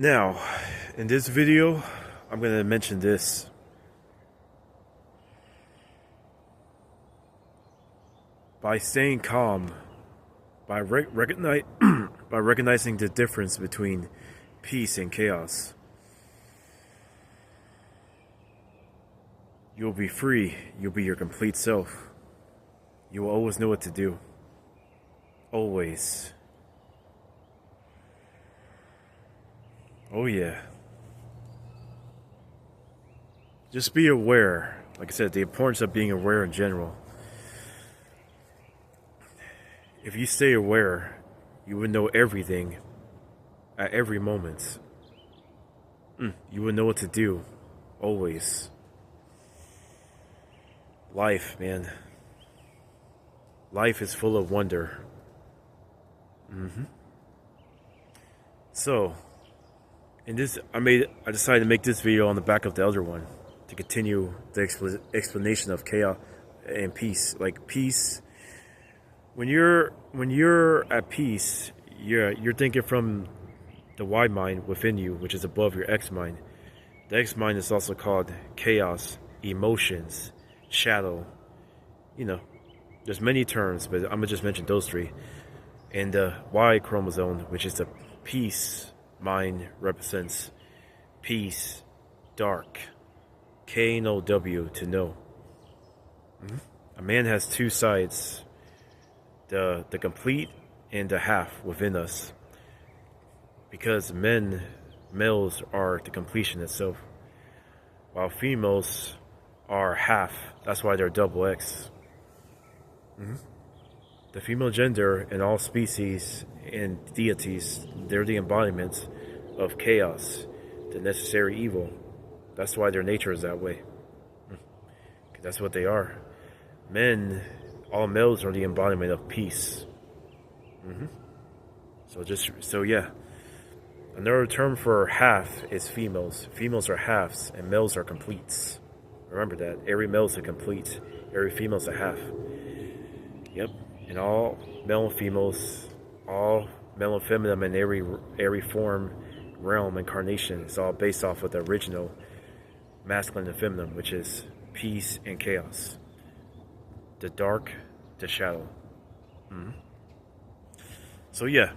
Now, in this video, I'm going to mention this. By staying calm, by recognizing the difference between peace and chaos, you'll be free. You'll be your complete self. You will always know what to do. Always. Oh yeah. Just be aware. Like I said, the importance of being aware in general. If you stay aware, you would know everything at every moment. You would know what to do. Always. Life, man. Life is full of wonder. So, in this, I decided to make this video on the back of the other one to continue the explanation of chaos and peace. Like peace, when you're at peace, you're thinking from the Y mind within you, which is above your X mind. The X mind is also called chaos, emotions, shadow. There's many terms, but I'm gonna just mention those three. And the Y chromosome, which is the peace mind, represents peace, dark, K-N-O-W, to know. A man has two sides, the complete and the half within us, because males are the completion itself, while females are half. That's why they're double X. The female gender in all species and deities, they're the embodiments of chaos, the necessary evil. That's why their nature is that way. That's what they are. All males are the embodiment of peace. So yeah. Another term for half is females. Females are halves and males are completes. Remember that. Every male is a complete. Every female is a half. Yep. And all male and females, all male and feminine in every form, realm, incarnation, is all based off of the original masculine and feminine, which is peace and chaos. The dark, the shadow. So yeah.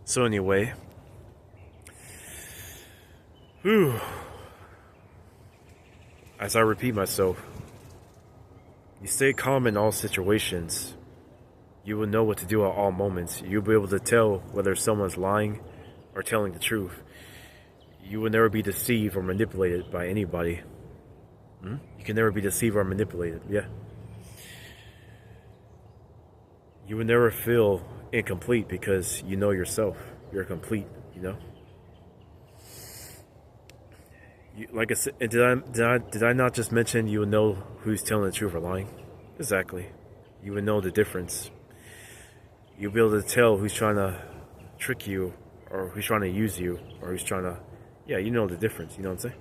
So anyway. As I repeat myself, you stay calm in all situations. You will know what to do at all moments. You'll be able to tell whether someone's lying or telling the truth. You will never be deceived or manipulated by anybody. You can never be deceived or manipulated, yeah. You will never feel incomplete because you know yourself. You're complete, Like I said, did I not just mention you would know who's telling the truth or lying? Exactly. You would know the difference. You'll be able to tell who's trying to trick you, or who's trying to use you, or who's trying to... Yeah, you know the difference, you know what I'm saying?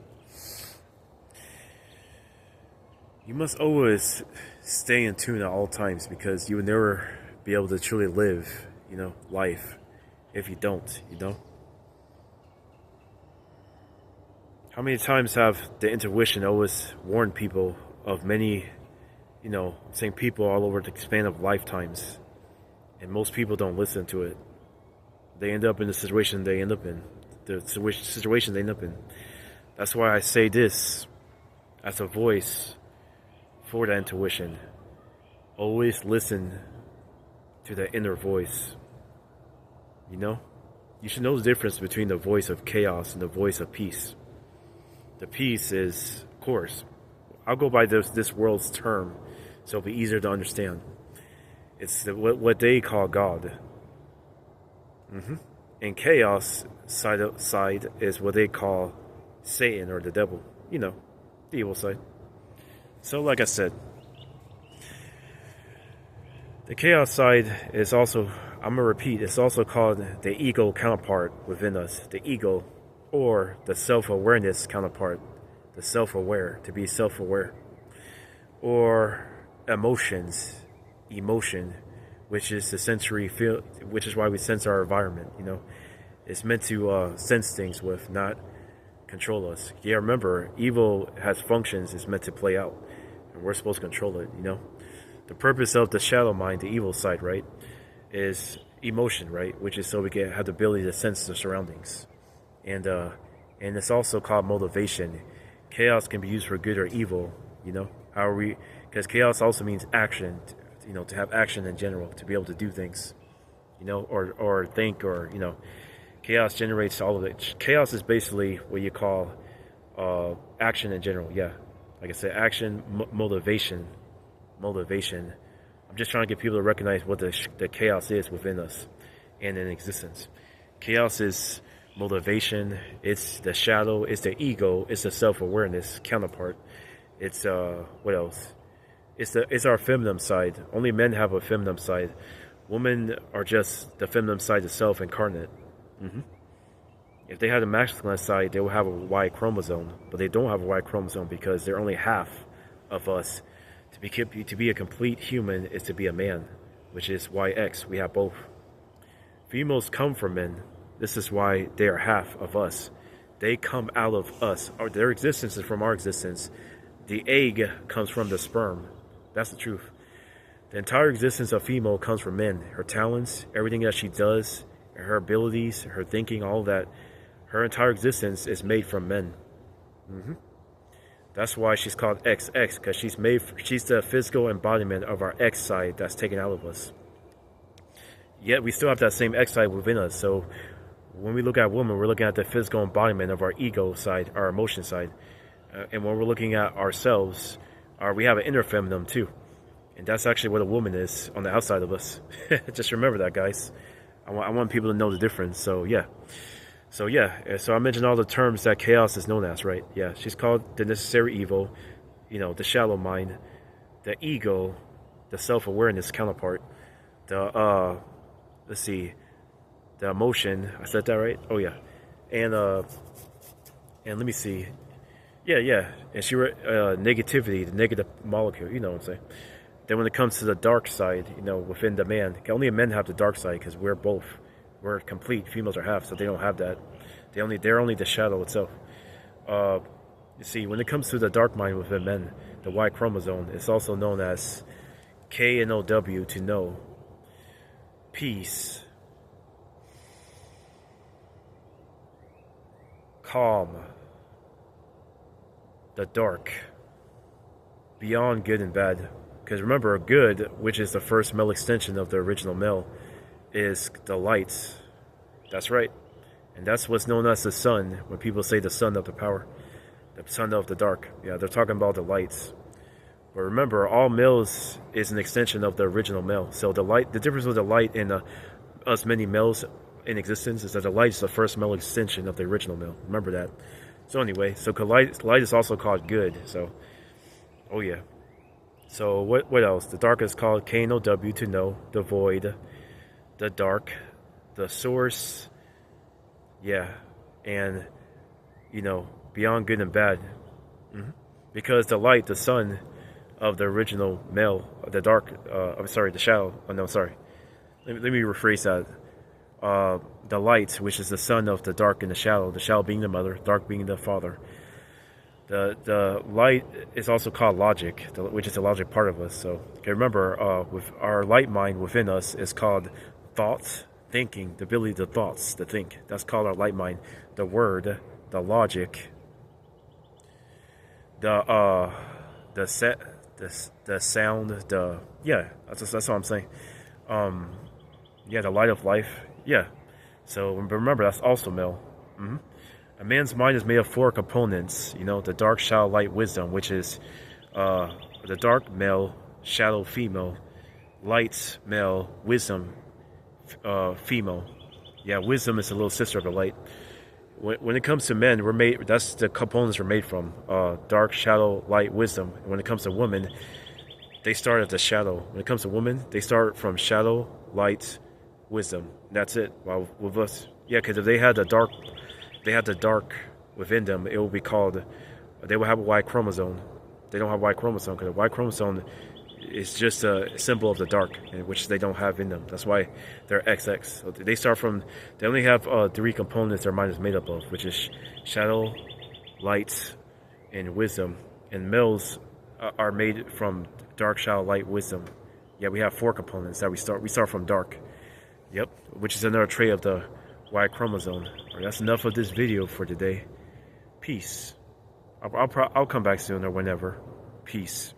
You must always stay in tune at all times, because you would never be able to truly live, life, if you don't, How many times have the intuition always warned people of many, same people all over the span of lifetimes, and most people don't listen to it. They end up in the situation they end up in. That's why I say this as a voice for that intuition. Always listen to that inner voice. You should know the difference between the voice of chaos and the voice of peace. The peace is, of course, I'll go by this world's term, so it'll be easier to understand. It's what they call God. And chaos side is what they call Satan or the devil. The evil side. So like I said, the chaos side is also, I'm going to repeat, it's also called the ego counterpart within us. The ego, or the self-awareness counterpart. The self-aware, to be self-aware. Or emotion, which is the sensory feel, which is why we sense our environment, It's meant to sense things with, not control us. Yeah, remember, evil has functions. It's meant to play out, and we're supposed to control it. The purpose of the shadow mind, the evil side, right, is emotion, right, which is so we can have the ability to sense the surroundings, and it's also called motivation. Chaos can be used for good or evil. How are we? Because chaos also means action. To have action in general, to be able to do things, or think, or chaos generates all of it. Chaos is basically what you call action in general. Yeah, like I said, action, motivation. I'm just trying to get people to recognize what the chaos is within us and in existence. Chaos is motivation. It's the shadow. It's the ego. It's the self-awareness counterpart. It's what else? It's our feminine side. Only men have a feminine side. Women are just the feminine side itself incarnate. If they had a masculine side, they will have a Y chromosome, but they don't have a Y chromosome because they're only half of us. To be a complete human is to be a man, which is YX. We have both. Females come from men. This is why they are half of us. They come out of us. Their existence is from our existence. The egg comes from the sperm. That's the truth. The entire existence of female comes from men. Her talents, everything that she does, her abilities, her thinking, all that. Her entire existence is made from men. That's why she's called XX, because she's the physical embodiment of our X side that's taken out of us. Yet we still have that same X side within us. So when we look at women, we're looking at the physical embodiment of our ego side, our emotion side. And when we're looking at ourselves, we have an inner feminine too. And that's actually what a woman is on the outside of us. Just remember that, guys. I want people to know the difference. So I mentioned all the terms that chaos is known as, right? Yeah, she's called the necessary evil, the shallow mind, the ego, the self-awareness counterpart, the the emotion. I said that right? Oh yeah, and let me see. Yeah, and she negativity, the negative molecule. You know what I'm saying? Then when it comes to the dark side, within the man, only men have the dark side because we're complete. Females are half, so they don't have that. They're only the shadow itself. You see, when it comes to the dark mind within men, the Y chromosome, it's also known as KNOW, to know, peace, calm, the dark, beyond good and bad. Because remember, good, which is the first male extension of the original male, is the light. That's right. And that's what's known as the sun. When people say the sun of the power, the sun of the dark. Yeah, they're talking about the lights. But remember, all males is an extension of the original male. So the difference with the light in us many males in existence is that the light is the first male extension of the original male. Remember that. So anyway, light is also called good. So, oh yeah. So what else? The dark is called KNOW, to know, the void, the dark, the source, yeah, and beyond good and bad, because the light, the sun of the original male, the dark, the shadow. Oh no, sorry. Let me rephrase that. The light, which is the sun of the dark and the shadow being the mother, dark being the father. The light is also called logic, which is the logic part of us. So remember, with our light mind within us is called thoughts, thinking, the ability to thoughts, to think. That's called our light mind. The word, the logic, the sound, that's what I'm saying. The light of life. Yeah. So remember, that's also male. A man's mind is made of 4 components, the dark, shadow, light, wisdom, which is the dark male, shadow female, light male, wisdom female. Yeah, wisdom is the little sister of the light. When it comes to men, that's the components we're made from, dark, shadow, light, wisdom. And when it comes to women, they start at the shadow. When it comes to women, they start from shadow, light, wisdom. That's it. While with us, because if they had the dark within them, they will have a Y chromosome. They don't have Y chromosome because the Y chromosome It's just a symbol of the dark, which they don't have in them. That's why they're XX. So they start from, they only have 3 components their mind is made up of, which is shadow, light, and wisdom. And males are made from dark, shadow, light, wisdom. Yeah, we have 4 components that we start. We start from dark. Yep, which is another trait of the Y chromosome. Right, that's enough of this video for today. Peace. I'll come back soon or whenever. Peace.